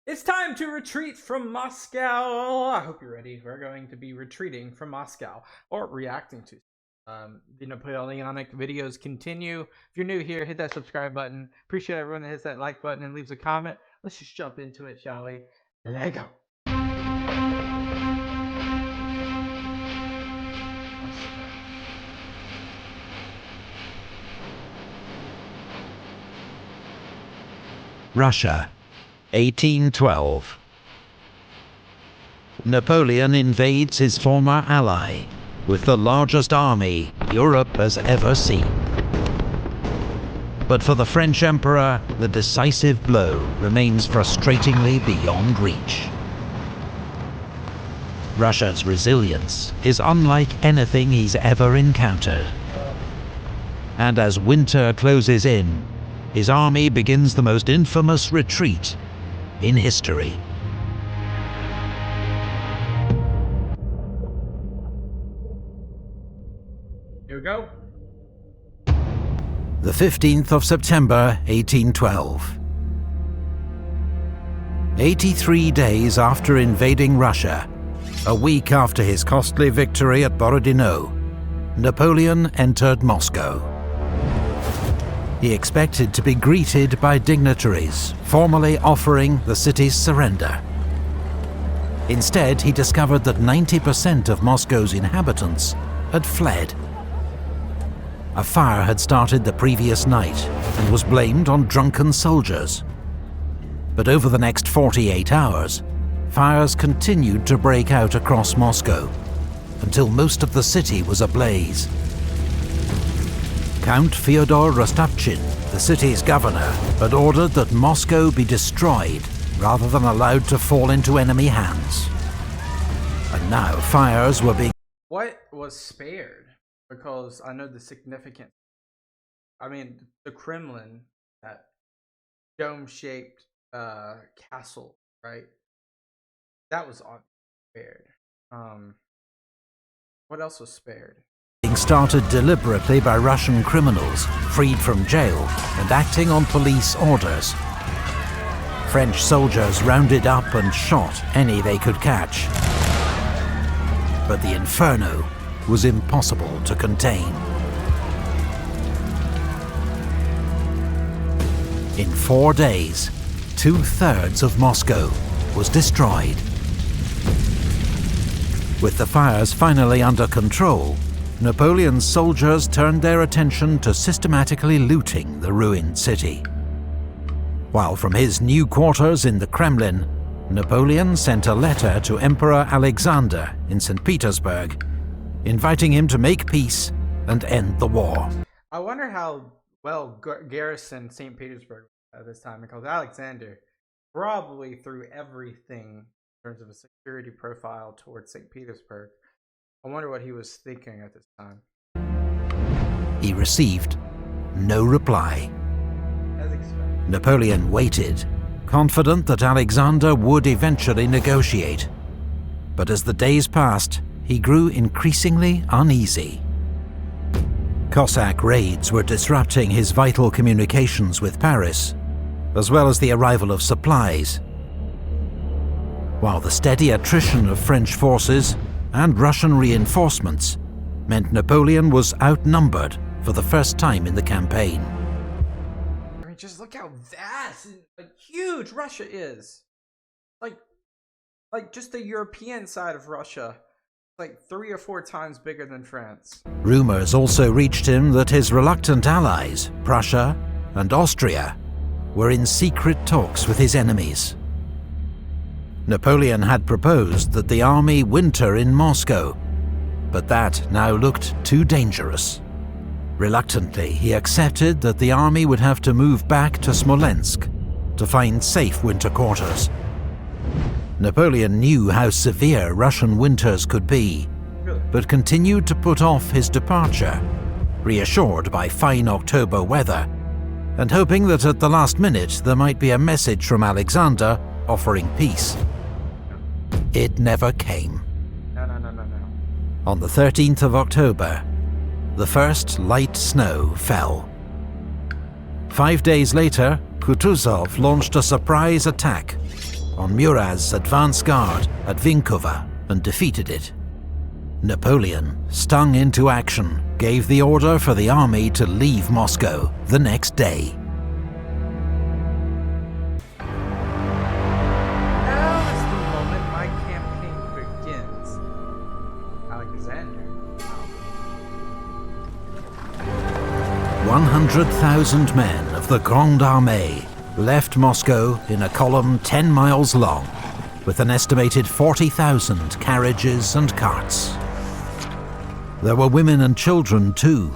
It's time to retreat from Moscow. I hope you're ready. We're going to be retreating from Moscow, or reacting to the Napoleonic videos continue. If you're new here, hit that subscribe button. Appreciate everyone that hits that like button and leaves a comment. Let's just jump into it, shall we? Let's go. Russia, 1812. Napoleon invades his former ally with the largest army Europe has ever seen. But for the French Emperor, the decisive blow remains frustratingly beyond reach. Russia's resilience is unlike anything he's ever encountered. And as winter closes in, his army begins the most infamous retreat in history. Here we go. The 15th of September, 1812. 83 days after invading Russia, a week after his costly victory at Berezina, Napoleon entered Moscow. He expected to be greeted by dignitaries, formally offering the city's surrender. Instead, he discovered that 90% of Moscow's inhabitants had fled. A fire had started the previous night and was blamed on drunken soldiers. But over the next 48 hours, fires continued to break out across Moscow, until most of the city was ablaze. Count Fyodor Rostopchin, the city's governor, had ordered that Moscow be destroyed rather than allowed to fall into enemy hands. And now fires were being... What was spared? Because I know the significance. I mean, the Kremlin, that dome-shaped castle, right? That was spared. What else was spared? Started deliberately by Russian criminals, freed from jail and acting on police orders. French soldiers rounded up and shot any they could catch. But the inferno was impossible to contain. In 4 days, 2/3 of Moscow was destroyed. With the fires finally under control, Napoleon's soldiers turned their attention to systematically looting the ruined city. While from his new quarters in the Kremlin, Napoleon sent a letter to Emperor Alexander in St. Petersburg, inviting him to make peace and end the war. I wonder how well garrisoned St. Petersburg at this time, because Alexander probably threw everything in terms of a security profile towards St. Petersburg. I wonder what he was thinking at this time. He received no reply. As expected. Napoleon waited, confident that Alexander would eventually negotiate. But as the days passed, he grew increasingly uneasy. Cossack raids were disrupting his vital communications with Paris, as well as the arrival of supplies. While the steady attrition of French forces and Russian reinforcements meant Napoleon was outnumbered for the first time in the campaign. I mean, just look how vast and huge Russia is. Like just the European side of Russia, like 3 or 4 times bigger than France. Rumors also reached him that his reluctant allies, Prussia and Austria, were in secret talks with his enemies. Napoleon had proposed that the army winter in Moscow, but that now looked too dangerous. Reluctantly, he accepted that the army would have to move back to Smolensk to find safe winter quarters. Napoleon knew how severe Russian winters could be, but continued to put off his departure, reassured by fine October weather, and hoping that at the last minute there might be a message from Alexander offering peace. It never came. No. On the 13th of October, the first light snow fell. 5 days later, Kutuzov launched a surprise attack, on Murat's advance guard at Vinkova and defeated it. Napoleon, stung into action, gave the order for the army to leave Moscow the next day. Now is the moment my campaign begins. Alexander. 100,000 men of the Grande Armée left Moscow in a column 10 miles long, with an estimated 40,000 carriages and carts. There were women and children too,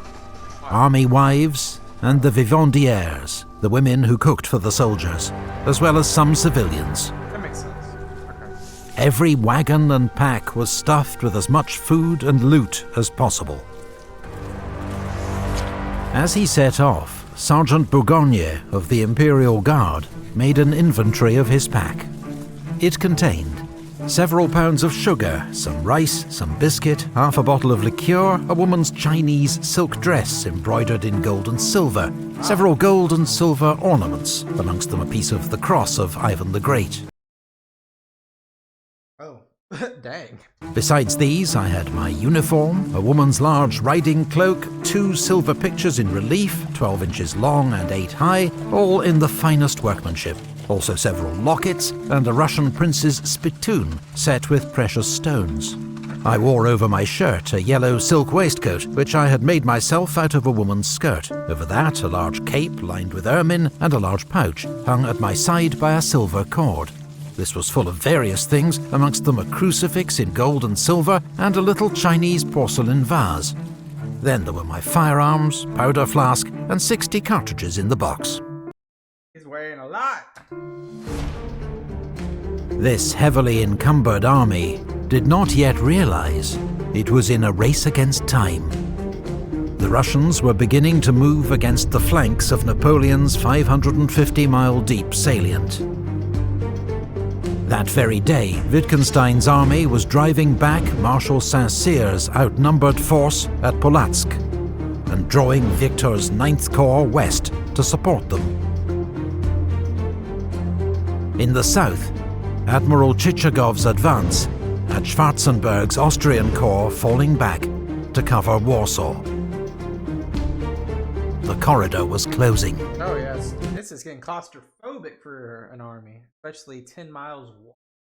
army wives and the vivandières, the women who cooked for the soldiers, as well as some civilians. That makes sense. Okay. Every wagon and pack was stuffed with as much food and loot as possible. As he set off, Sergeant Bourgogne of the Imperial Guard made an inventory of his pack. It contained several pounds of sugar, some rice, some biscuit, half a bottle of liqueur, a woman's Chinese silk dress embroidered in gold and silver, several gold and silver ornaments, amongst them a piece of the cross of Ivan the Great. Oh, dang. Besides these, I had my uniform, a woman's large riding cloak, 2 silver pictures in relief, 12 inches long and 8 high, all in the finest workmanship. Also several lockets, and a Russian prince's spittoon set with precious stones. I wore over my shirt a yellow silk waistcoat, which I had made myself out of a woman's skirt. Over that, a large cape lined with ermine, and a large pouch, hung at my side by a silver cord. This was full of various things, amongst them a crucifix in gold and silver, and a little Chinese porcelain vase. Then there were my firearms, powder flask, and 60 cartridges in the box. He's weighing a lot. This heavily encumbered army did not yet realize it was in a race against time. The Russians were beginning to move against the flanks of Napoleon's 550-mile-deep salient. That very day, Wittgenstein's army was driving back Marshal Saint-Cyr's outnumbered force at Polotsk and drawing Victor's 9th Corps west to support them. In the south, Admiral Chichagov's advance had Schwarzenberg's Austrian Corps falling back to cover Warsaw. The corridor was closing. Oh yes, this is getting claustrophobic for an army, especially 10 miles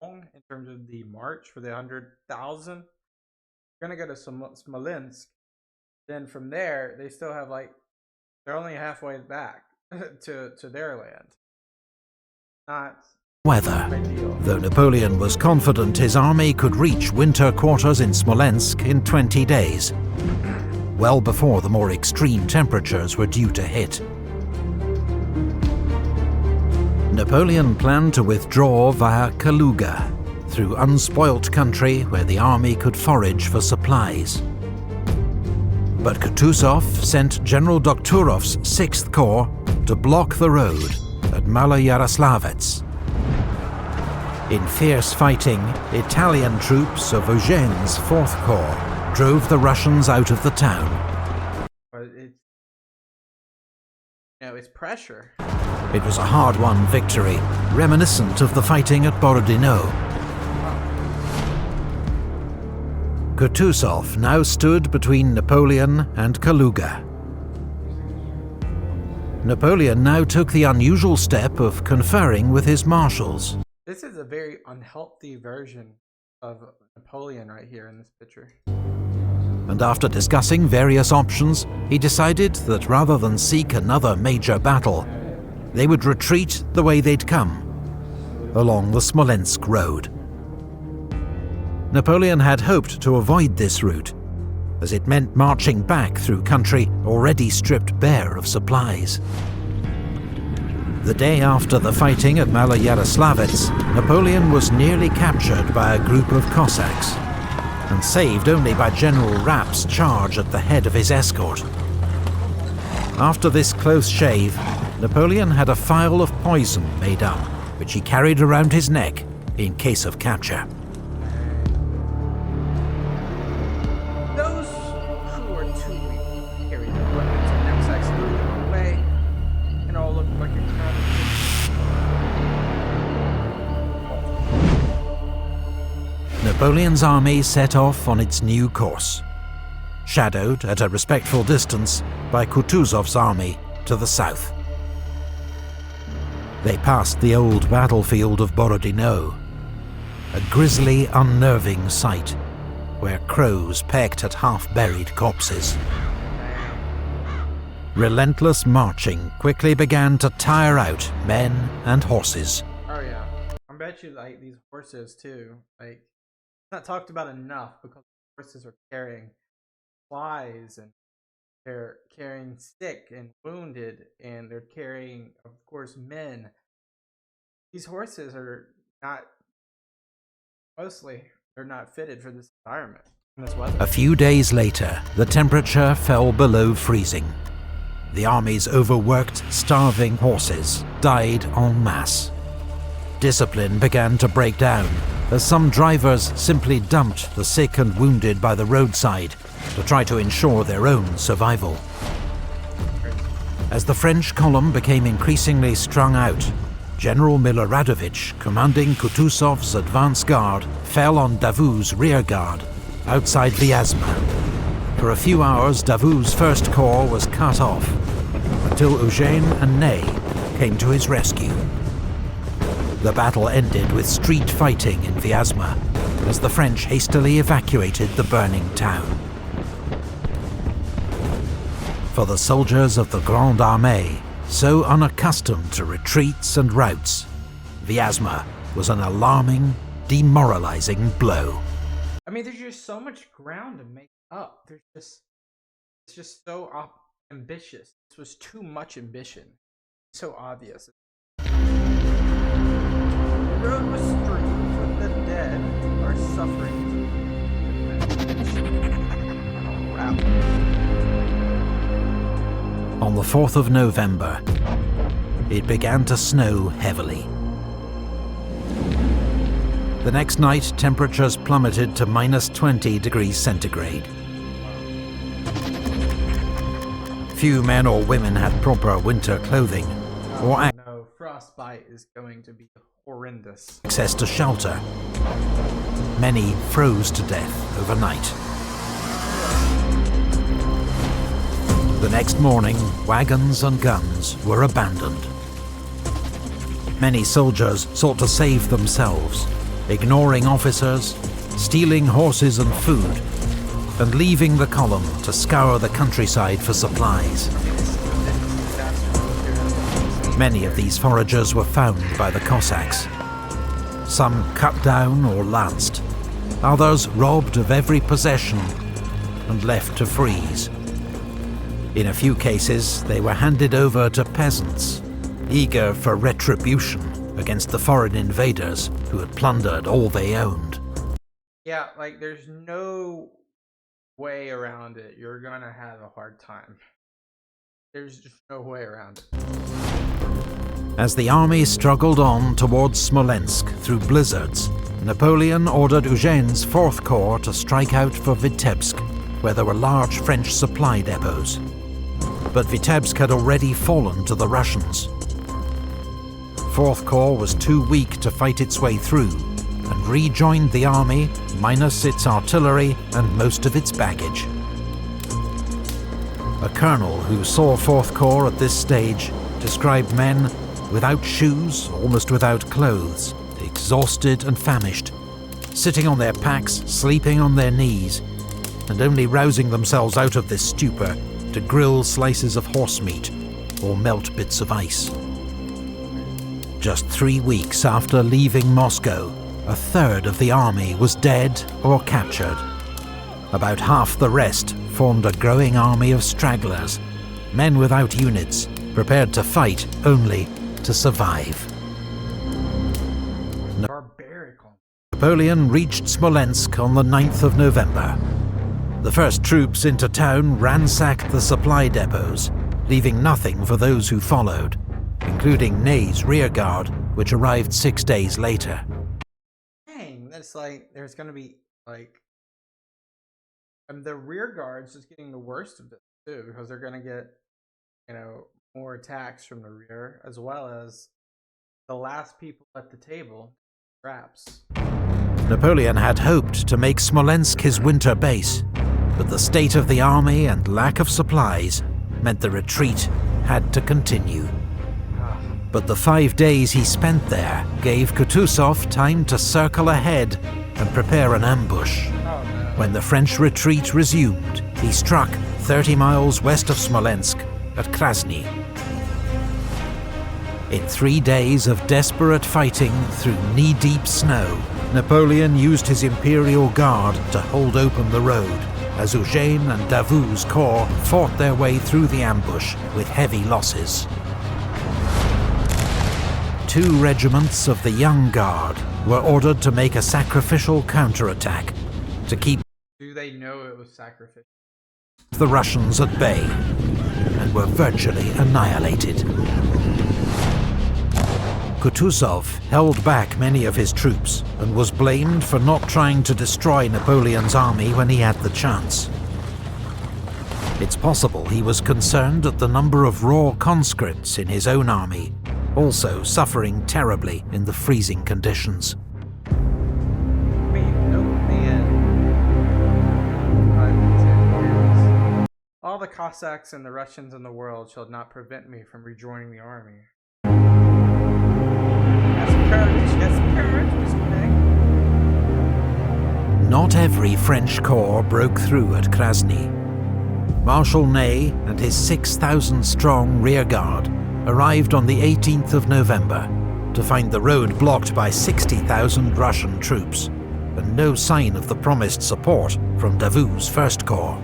long in terms of the march for the 100,000. We're gonna go to Smolensk. Then from there, they still have they're only halfway back to their land. Not Weather. ideal. Though Napoleon was confident his army could reach winter quarters in Smolensk in 20 days, well before the more extreme temperatures were due to hit. Napoleon planned to withdraw via Kaluga, through unspoilt country where the army could forage for supplies. But Kutuzov sent General Dokhturov's 6th Corps to block the road at Maloyaroslavets. In fierce fighting, Italian troops of Eugene's 4th Corps drove the Russians out of the town. But it's pressure. It was a hard-won victory, reminiscent of the fighting at Borodino. Kutuzov now stood between Napoleon and Kaluga. Napoleon now took the unusual step of conferring with his marshals. This is a very unhealthy version of Napoleon right here in this picture. And after discussing various options, he decided that rather than seek another major battle, they would retreat the way they'd come, along the Smolensk road. Napoleon had hoped to avoid this route, as it meant marching back through country already stripped bare of supplies. The day after the fighting at Maloyaroslavets, Napoleon was nearly captured by a group of Cossacks, and saved only by General Rapp's charge at the head of his escort. After this close shave, Napoleon had a phial of poison made up, which he carried around his neck in case of capture. Those who are too weak to carry their weapons and knapsacks away, and all look like a crowd of Napoleon's army set off on its new course, shadowed at a respectful distance by Kutuzov's army to the south. They passed the old battlefield of Borodino, a grisly, unnerving sight where crows pecked at half-buried corpses. Relentless marching quickly began to tire out men and horses. Oh yeah, I bet you like these horses too. Like, it's not talked about enough because horses are carrying supplies and they're carrying sick and wounded and they're carrying, of course, men. These horses are not they're not fitted for this environment and this weather. A few days later, the temperature fell below freezing. The army's overworked, starving horses died en masse. Discipline began to break down, as some drivers simply dumped the sick and wounded by the roadside to try to ensure their own survival. As the French column became increasingly strung out, General Miloradovich, commanding Kutuzov's advance guard, fell on Davout's rear guard outside Vyazma. For a few hours, Davout's first corps was cut off, until Eugène and Ney came to his rescue. The battle ended with street fighting in Vyazma, as the French hastily evacuated the burning town. For the soldiers of the Grande Armée, so unaccustomed to retreats and routes, Vyazma was an alarming, demoralizing blow. I mean, there's just so much ground to make up. It's just so ambitious. This was too much ambition. So obvious. The road was strewn, but the dead are suffering. On the 4th of November, it began to snow heavily. The next night, temperatures plummeted to -20 degrees centigrade. Few men or women had proper winter clothing, or no, frostbite is going to be horrendous. Access to shelter. Many froze to death overnight. The next morning, wagons and guns were abandoned. Many soldiers sought to save themselves, ignoring officers, stealing horses and food, and leaving the column to scour the countryside for supplies. Many of these foragers were found by the Cossacks. Some cut down or lanced, others robbed of every possession and left to freeze. In a few cases, they were handed over to peasants, eager for retribution against the foreign invaders who had plundered all they owned. Yeah, like there's no way around it. You're gonna have a hard time. There's just no way around it. As the army struggled on towards Smolensk through blizzards, Napoleon ordered Eugène's 4th Corps to strike out for Vitebsk, where there were large French supply depots. But Vitebsk had already fallen to the Russians. 4th Corps was too weak to fight its way through, and rejoined the army, minus its artillery and most of its baggage. A colonel who saw 4th Corps at this stage described men without shoes, almost without clothes, exhausted and famished, sitting on their packs, sleeping on their knees, and only rousing themselves out of this stupor to grill slices of horse meat or melt bits of ice. Just 3 weeks after leaving Moscow, a third of the army was dead or captured. About half the rest formed a growing army of stragglers, men without units, prepared to fight only to survive. Barbaric. Napoleon reached Smolensk on the 9th of November. The first troops into town ransacked the supply depots, leaving nothing for those who followed, including Ney's rearguard, which arrived 6 days later. Dang, that's like, there's gonna be, like, the rear guard's just getting the worst of this, too, because they're gonna get, more attacks from the rear, as well as the last people at the table, traps. Napoleon had hoped to make Smolensk his winter base, but the state of the army and lack of supplies meant the retreat had to continue. But the 5 days he spent there gave Kutuzov time to circle ahead and prepare an ambush. When the French retreat resumed, he struck 30 miles west of Smolensk at Krasny. In 3 days of desperate fighting through knee-deep snow, Napoleon used his Imperial Guard to hold open the road, as Eugène and Davout's corps fought their way through the ambush with heavy losses. 2 regiments of the Young Guard were ordered to make a sacrificial counterattack to keep Do they know it was sacrificial? the Russians at bay, and were virtually annihilated. Kutuzov held back many of his troops and was blamed for not trying to destroy Napoleon's army when he had the chance. It's possible he was concerned at the number of raw conscripts in his own army, also suffering terribly in the freezing conditions. All the Cossacks and the Russians in the world shall not prevent me from rejoining the army. Yes, courage, Mr. Ney. Not every French corps broke through at Krasny. Marshal Ney and his 6,000-strong rearguard arrived on the 18th of November to find the road blocked by 60,000 Russian troops, and no sign of the promised support from Davout's First Corps.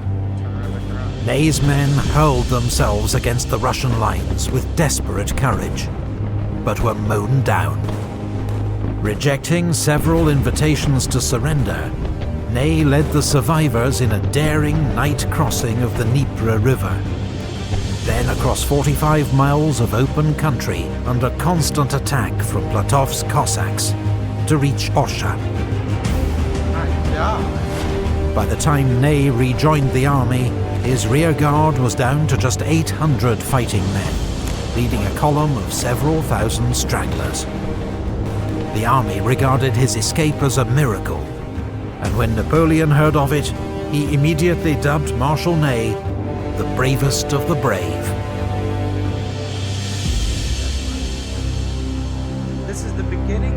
Ney's men hurled themselves against the Russian lines with desperate courage, but were mown down. Rejecting several invitations to surrender, Ney led the survivors in a daring night crossing of the Dnieper River, then across 45 miles of open country under constant attack from Platov's Cossacks to reach Orsha. By the time Ney rejoined the army, his rearguard was down to just 800 fighting men, leading a column of several thousand stragglers. The army regarded his escape as a miracle, and when Napoleon heard of it, he immediately dubbed Marshal Ney the bravest of the brave. This is the beginning.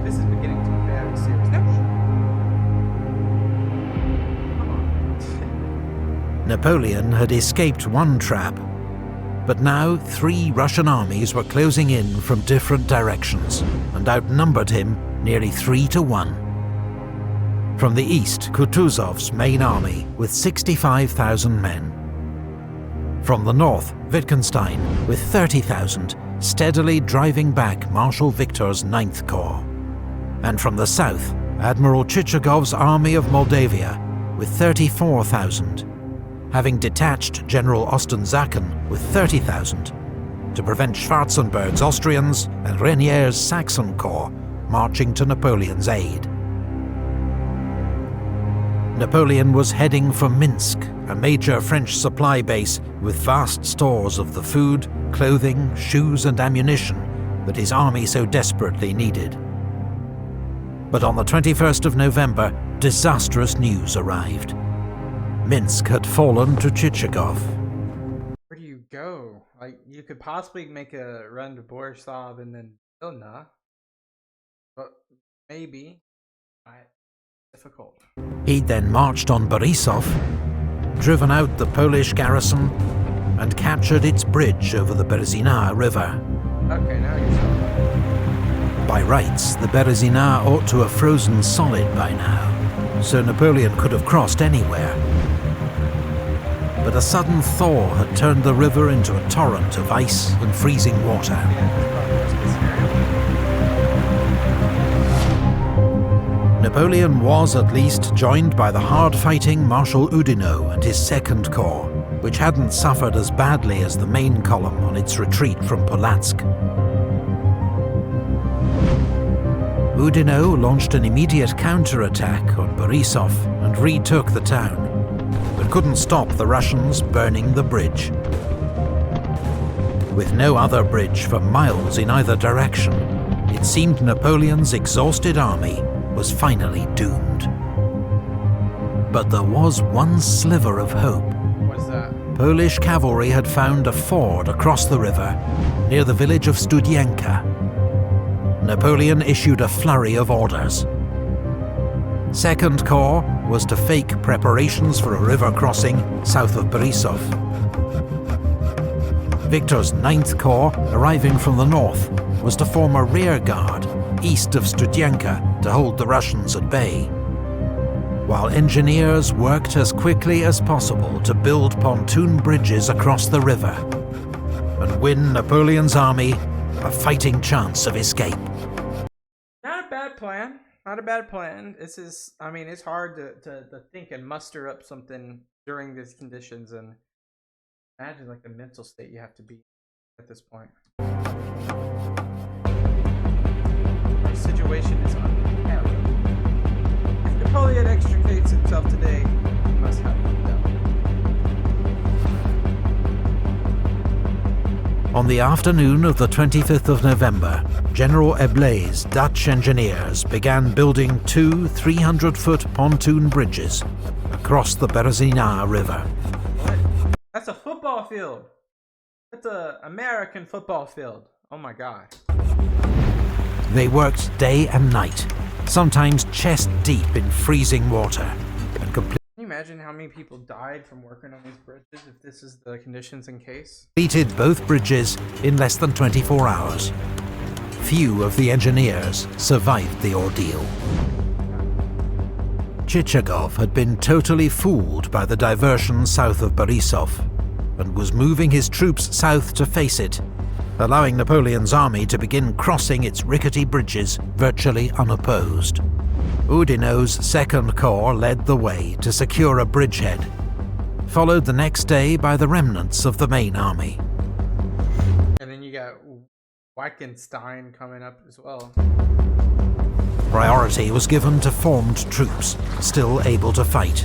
This is beginning to be very serious. No. Napoleon had escaped one trap, but now 3 Russian armies were closing in from different directions and outnumbered him nearly 3 to 1. From the east, Kutuzov's main army with 65,000 men. From the north, Wittgenstein with 30,000, steadily driving back Marshal Victor's 9th Corps. And from the south, Admiral Chichagov's army of Moldavia with 34,000, having detached General Ostensacken with 30,000 to prevent Schwarzenberg's Austrians and Reynier's Saxon Corps marching to Napoleon's aid. Napoleon was heading for Minsk, a major French supply base with vast stores of the food, clothing, shoes and ammunition that his army so desperately needed. But on the 21st of November, disastrous news arrived. Minsk had fallen to Chichagov. Where do you go? Like, you could possibly make a run to Borisov and then Vilna, but maybe difficult. He'd then marched on Borisov, driven out the Polish garrison, and captured its bridge over the Berezina River. Okay, now you're talking. By rights, the Berezina ought to have frozen solid by now, so Napoleon could have crossed anywhere. But a sudden thaw had turned the river into a torrent of ice and freezing water. Napoleon was at least joined by the hard-fighting Marshal Oudinot and his 2nd Corps, which hadn't suffered as badly as the main column on its retreat from Polotsk. Oudinot launched an immediate counterattack on Borisov and retook the town, but couldn't stop the Russians burning the bridge. With no other bridge for miles in either direction, it seemed Napoleon's exhausted army was finally doomed. But there was one sliver of hope. What's that? Polish cavalry had found a ford across the river near the village of Studienka. Napoleon issued a flurry of orders. Second Corps was to fake preparations for a river crossing south of Borisov. Victor's 9th Corps, arriving from the north, was to form a rear guard east of Studienka to hold the Russians at bay, while engineers worked as quickly as possible to build pontoon bridges across the river and win Napoleon's army a fighting chance of escape. Not a bad plan. Not a bad plan. This is, I mean, it's hard to think and muster up something during these conditions, and imagine like the mental state you have to be at this point. The situation is unparalleled. If Napoleon extricates himself today, he must have it done. On the afternoon of the 25th of November, General Eblé's Dutch engineers began building two 300-foot pontoon bridges across the Berezina River. What? That's a football field. That's an American football field. Oh my god. They worked day and night, sometimes chest deep in freezing water, and Can you imagine how many people died from working on these bridges if this is the conditions in case? completed both bridges in less than 24 hours. Few of the engineers survived the ordeal. Chichagov had been totally fooled by the diversion south of Borisov, and was moving his troops south to face it, allowing Napoleon's army to begin crossing its rickety bridges virtually unopposed. Oudinot's 2nd Corps led the way to secure a bridgehead, followed the next day by the remnants of the main army. And then you got Wittgenstein coming up as well. Priority was given to formed troops, still able to fight.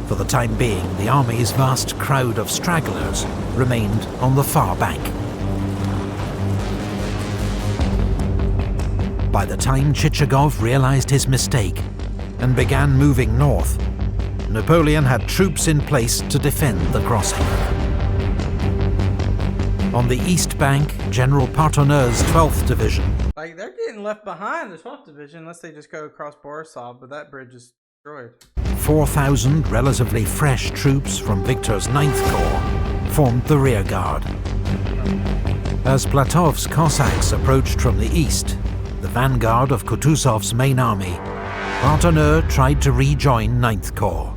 For the time being, the army's vast crowd of stragglers remained on the far bank. By the time Chichagov realized his mistake and began moving north, Napoleon had troops in place to defend the crossing. On the east bank, General Partonneux's 12th Division. Like, they're getting left behind, the 12th Division, unless they just go across Borisov, but that bridge is destroyed. 4,000 relatively fresh troops from Victor's 9th Corps formed the rear guard. As Platov's Cossacks approached from the east, the vanguard of Kutuzov's main army, Partonneux tried to rejoin 9th Corps.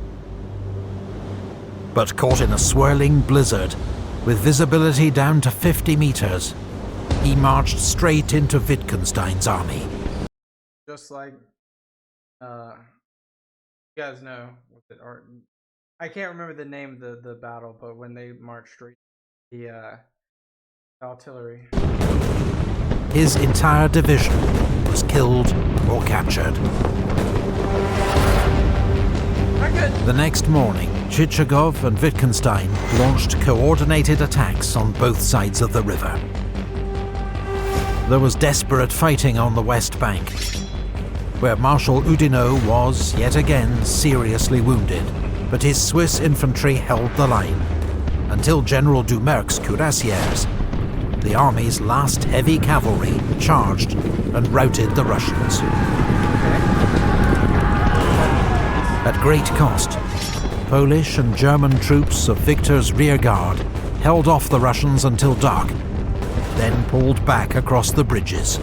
But caught in a swirling blizzard, with visibility down to 50 meters, he marched straight into Wittgenstein's army. Just like, you guys know, I can't remember the name of the battle, but when they marched straight, the artillery. His entire division was killed or captured. The next morning, Chichagov and Wittgenstein launched coordinated attacks on both sides of the river. There was desperate fighting on the west bank, where Marshal Oudinot was, yet again, seriously wounded, but his Swiss infantry held the line, until General Doumerc's cuirassiers, the army's last heavy cavalry, charged and routed the Russians. At great cost, Polish and German troops of Victor's rearguard held off the Russians until dark, then pulled back across the bridges.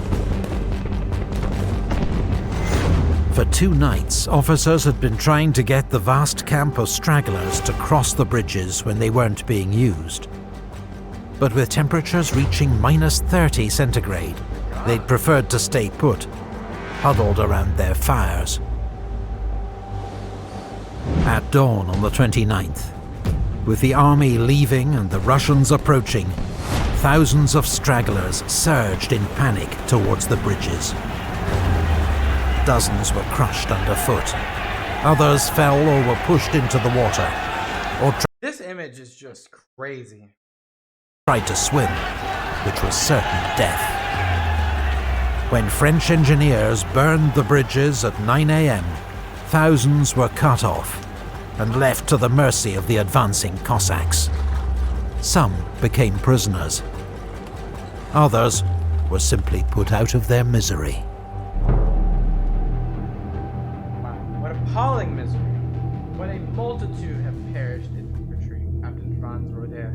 For 2 nights, officers had been trying to get the vast camp of stragglers to cross the bridges when they weren't being used. But with temperatures reaching -30 centigrade, they'd preferred to stay put, huddled around their fires. At dawn on the 29th, with the army leaving and the Russians approaching, thousands of stragglers surged in panic towards the bridges. Dozens were crushed underfoot. Others fell or were pushed into the water, or This image is just crazy. tried to swim, which was certain death. When French engineers burned the bridges at 9 AM, thousands were cut off and left to the mercy of the advancing Cossacks. Some became prisoners. Others were simply put out of their misery. Wow, what appalling misery. What a multitude have perished in retreat. Captain Franz Roder.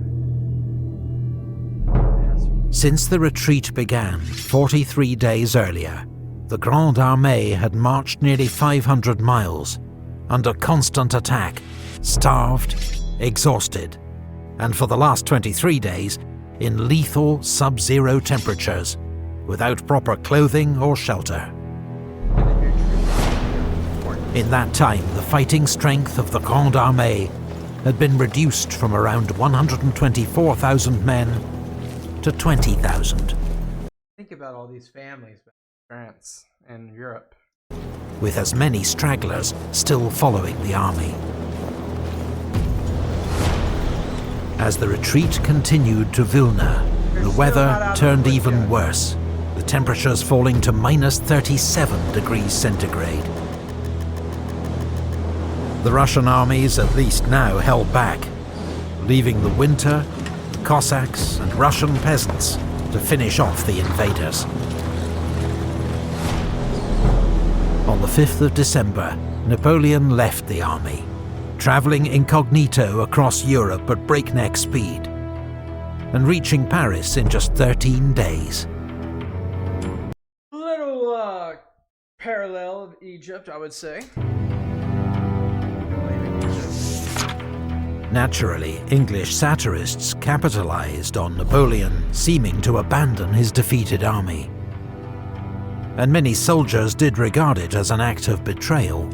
Since the retreat began 43 days earlier, the Grande Armée had marched nearly 500 miles, under constant attack, starved, exhausted, and for the last 23 days, in lethal sub-zero temperatures, without proper clothing or shelter. In that time, the fighting strength of the Grande Armée had been reduced from around 124,000 men to 20,000. Think about all these families back in France and Europe, with as many stragglers still following the army. As the retreat continued to Vilna, the weather turned even worse, the temperatures falling to minus 37 degrees centigrade. The Russian armies at least now held back, leaving the winter, the Cossacks and Russian peasants to finish off the invaders. On the 5th of December, Napoleon left the army, travelling incognito across Europe at breakneck speed, and reaching Paris in just 13 days. Little parallel of Egypt, I would say. Naturally, English satirists capitalised on Napoleon seeming to abandon his defeated army, and many soldiers did regard it as an act of betrayal.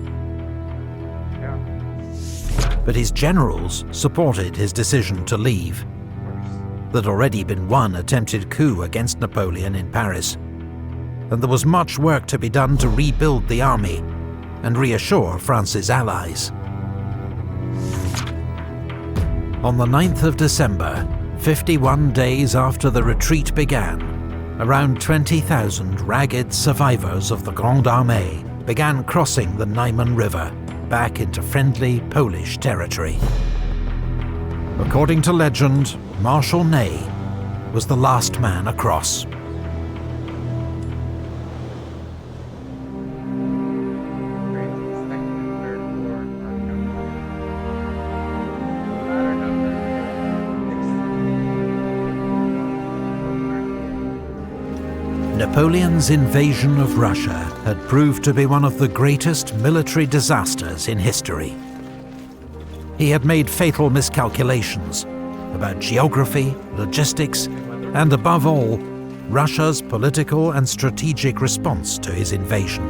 But his generals supported his decision to leave. There'd already been one attempted coup against Napoleon in Paris, and there was much work to be done to rebuild the army and reassure France's allies. On the 9th of December, 51 days after the retreat began, around 20,000 ragged survivors of the Grande Armée began crossing the Niemen River back into friendly Polish territory. According to legend, Marshal Ney was the last man across. Napoleon's invasion of Russia had proved to be one of the greatest military disasters in history. He had made fatal miscalculations about geography, logistics, and above all, Russia's political and strategic response to his invasion.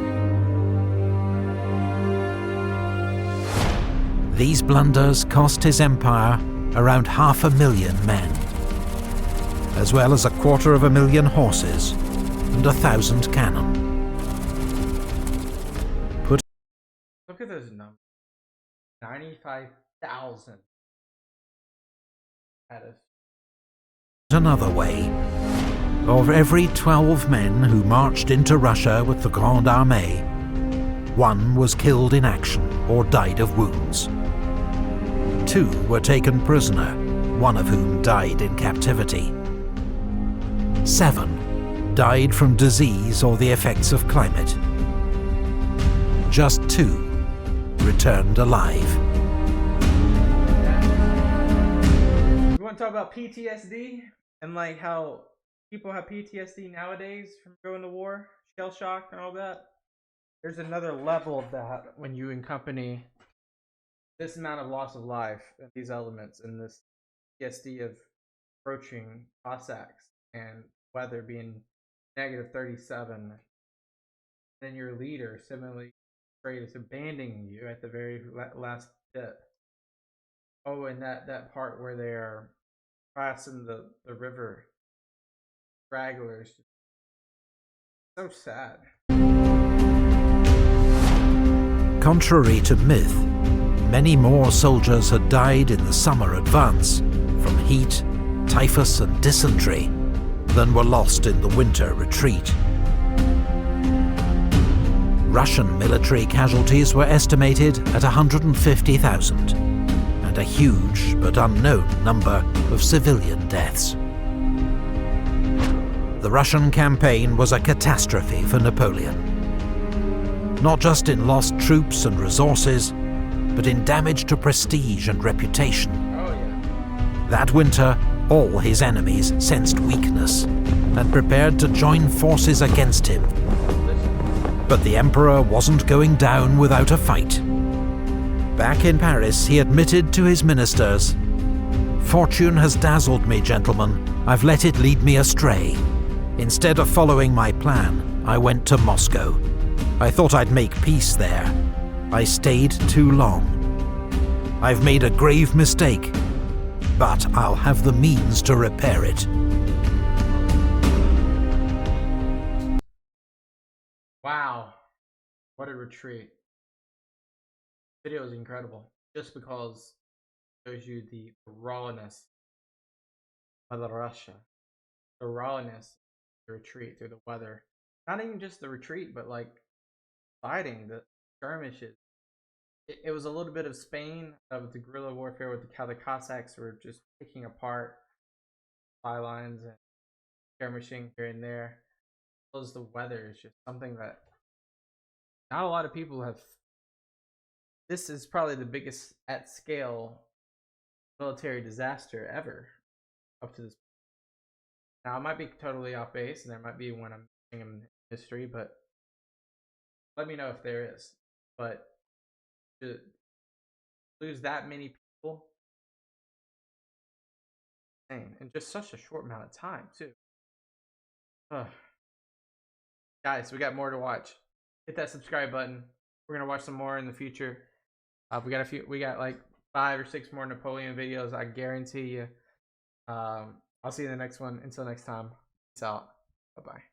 These blunders cost his empire around 500,000 men, as well as 250,000 horses and 1,000 cannon. Look at those numbers. 95,000. Another way, of every 12 men who marched into Russia with the Grande Armée, one was killed in action or died of wounds. 2 were taken prisoner, one of whom died in captivity. 7 died from disease or the effects of climate. Just 2 returned alive. You want to talk about PTSD and like how people have PTSD nowadays from going to war, shell shock and all that? There's another level of that when you accompany this amount of loss of life and these elements and this PTSD of approaching Cossacks and weather being negative 37, then your leader similarly is abandoning you at the very last bit. Oh, and that part where they are crossing the river, stragglers, so sad. Contrary to myth, many more soldiers had died in the summer advance from heat, typhus and dysentery than were lost in the winter retreat. Russian military casualties were estimated at 150,000, and a huge but unknown number of civilian deaths. The Russian campaign was a catastrophe for Napoleon, not just in lost troops and resources, but in damage to prestige and reputation. Oh, yeah. That winter, all his enemies sensed weakness and prepared to join forces against him. But the Emperor wasn't going down without a fight. Back in Paris, he admitted to his ministers, "Fortune has dazzled me, gentlemen. I've let it lead me astray. Instead of following my plan, I went to Moscow. I thought I'd make peace there. I stayed too long. I've made a grave mistake, but I'll have the means to repair it." Wow, what a retreat. The video is incredible, just because it shows you the rawness of Russia. The rawness of the retreat through the weather. Not even just the retreat, but like fighting, the skirmishes. It was a little bit of Spain with the guerrilla warfare with how the Cossacks were just picking apart supply lines and skirmishing here and there. As well as the weather is just something that not a lot of people have. This is probably the biggest at scale military disaster ever up to this point. Now, I might be totally off base, and there might be one I'm missing in history, but let me know if there is. But to lose that many people, insane, in just such a short amount of time, too. Ugh. Guys, we got more to watch. Hit that subscribe button. We're gonna watch some more in the future. We got like 5 or 6 more Napoleon videos, I guarantee you. I'll see you in the next one. Until next time, peace out. Bye-bye.